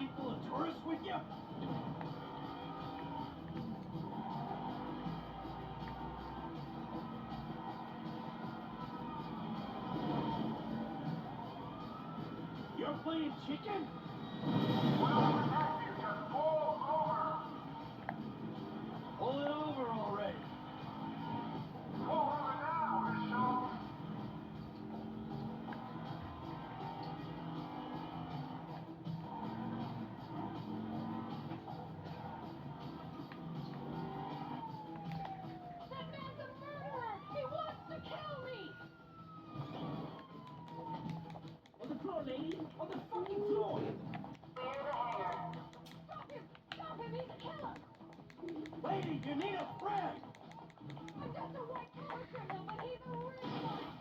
plane full of tourists with you? You're playing chicken? Pull it over already. That man's a murderer! He wants to kill me! On the floor, lady! On the fucking floor! Stop him! Stop him! He's a killer! Lady, you need a friend! I'm just a white-collar criminal, but he's a real one!